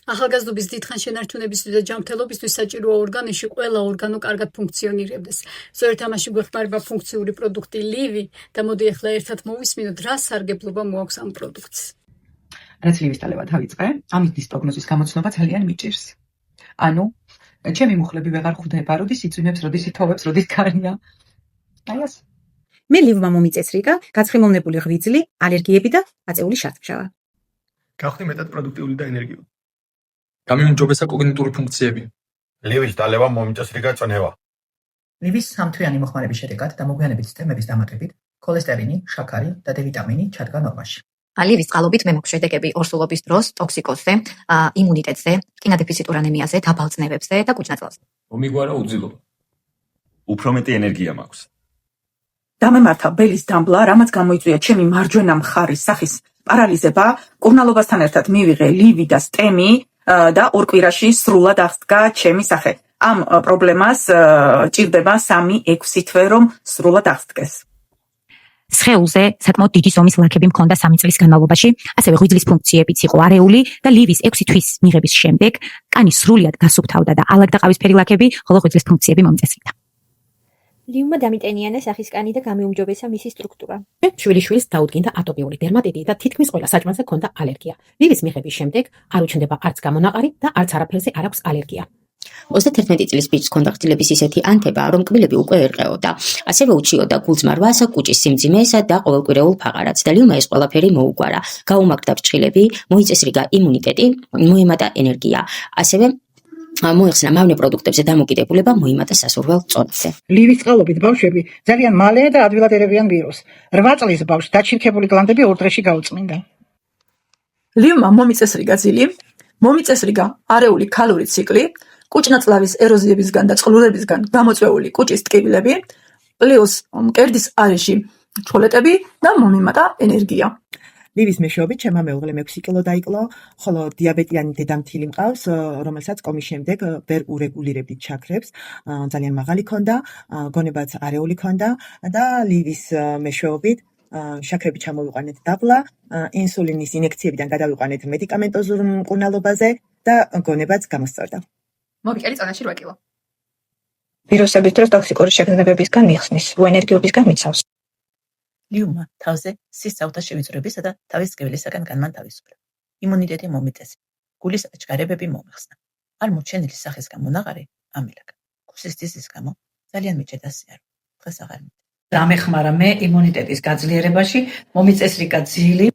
ახალგაზრდობის დიდხან შენარჩუნებისთვის და ჯანმრთელობისთვის საჭიროა ორგანოში ყველა ორგანო კარგად ფუნქციონირებდეს. სწორედ ამაში გვეხმარება ფუნქციური პროდუქტი ლივი და მოდი ახლა ერთად მოვისმინოთ, რა სარგებლობა მოაქვს ამ პროდუქტს. რაც ლივის დალევა დავიწყე, ამის პროგნოზის გამოცნობა ძალიან მიჭირს. ანუ, ჩემი მუხლები ვეღარ ხვდება, როდის იწვიმებს, როდის ითოვებს, როდის გარია. აი ეს. მე ლივმა მომიწესრიგა, გაცხიმოვნებული ღვიძლი, ალერგიები და აწეული შარდმჟავა. გახდი მეტად პროდუქტიული და ენერგიული. გამიუმჯობესა კოგნიტური ფუნქციები. ლივის დალევა მომიწესრიგა წნევა. ლივის სამთვიანი მოხმარების შედეგად და მოგვიანებით სისტემების დამატებით, ქოლესტერინი, შაქარი და D ვიტამინი ჩადგა ნორმაში. ლივის წყალობით მე მაქვს შედეგები ორსულობის დროს, ტოქსიკოზზე, იმუნიტეტზე, რკინადეფიციტურ ანემიაზე, დაბალწნევებზე და კუჭნაწყალზე. მომიგვარა უძილობა. უფრო მეტი ენერგია მაქვს. დამემართა ბელის დამბლა, რამაც გამოიწვია ჩემი მარჯვენა მხარის სახის პარალიზება, კურნალობასთან ერთად მივიღე ლივი და სტემი და ორ კვირაში სრულად აღდგა ჩემი სახე. ამ პრობლემას ჭირდება 3-6 თვე, რომ სრულად აღდგეს. სხეულზე საკმაოდ დიდი ზომის ლაქები მქონდა 3 წლის განმავლობაში, ასევე ღვიძლის ფუნქციებიც იყო არეული და ლივის 6 თვის მიღების შემდეგ კანი სრულიად გასუფთავდა და ალაგდა ყავისფერი ლაქები, ხოლო ღვიძლის ფუნქციები მომწესრიგდა. ლივმა დამიტენიანა სახის კანი და გამიუმჯობესა მისი სტრუქტურა. შვილიშვილს დაუდგინდა ატოპიური დერმატიტი და თითქმის ყველა საჭმელზე ჰქონდა ალერგია. ლივის მიღების შემდეგ არ უჩნდება არც გამონაყარი და არც არაფერზე არ აქვს ალერგია. 31 წლის ბიჭს ჰქონდა ღვთილების ისეთი ანთება, რომ კბილები უკვე ერყეოდა. ასევე უჩიოდა გულწმარვას, კუჭის სიმძიმეს და ყოველკვირეულ ფაღარაც და ლივმა ეს ყველაფერი მოუგვარა. გაუმაგრდა ფრჩხილები, მოიწესრიგა იმუნიტეტი, მოემატა ენერგია. ასევე მოიხსნა მავნე პროდუქტებზე დამოკიდებულება, მოიმატა სასურველ წონაზე. ლივის წყალობით ბავშვები ძალიან მალე და ადვილად ერევიან ვირუსს. 8 წლის ბავშვს დაჩირქებული გლანდები 2 დღეში გაუწმინდა. ლივმა მომიწესრიგა ძილი, მომიწესრიგა არეული ქალური ციკლი, კუჭნაწლავის ეროზიებისგან და წყლურებისგან გამოწვეული კუჭის ტკივილები, პლუს მკერდის არეში ჩხოლეტები და მომიმატა ენერგია. ლივის მეშვეობით ჩემმა მეუღლემ 6 კილო დაიკლო, ხოლო დიაბეტიანი დედამთილი მყავს, რომელსაც კომის შემდეგ ვერ ურეგულირებდით ჩაქრებს, ძალიან მაღალი ქონდა, გონებაც არეული ქონდა და ლივის მეშვეობით შაქრები ჩამოვიყვანეთ დაბლა, ინსულინის ინექციებიდან გადავიყვანეთ მედიკამენტოზურ მკურნალობაზე და გონებაც გამოსწორდა. მოვიკერი წონაში 8 კილო. ვირუსების დროს ტოქსიკური შეგრძნებებისგან მიხსნის, უენერგიობისგან მიცავს. ლივმა თავზე სისწავთა შევიწროებისა და თავის სკევილისაგან განმანთავისუფლა. იმუნიტეტი მომიწესრიგა, გულის აჩქარებები მომიხსნა. არ მოჩენილი სახის გამონაყარი ამილაგა. ქუსლის დიზის გამო ძალიან მიჭედა სიარული. დღეს აღარ მიჭედა. დამეხმარა მე იმუნიტეტის გაძლიერებაში, მომიწესრიგა ძილი,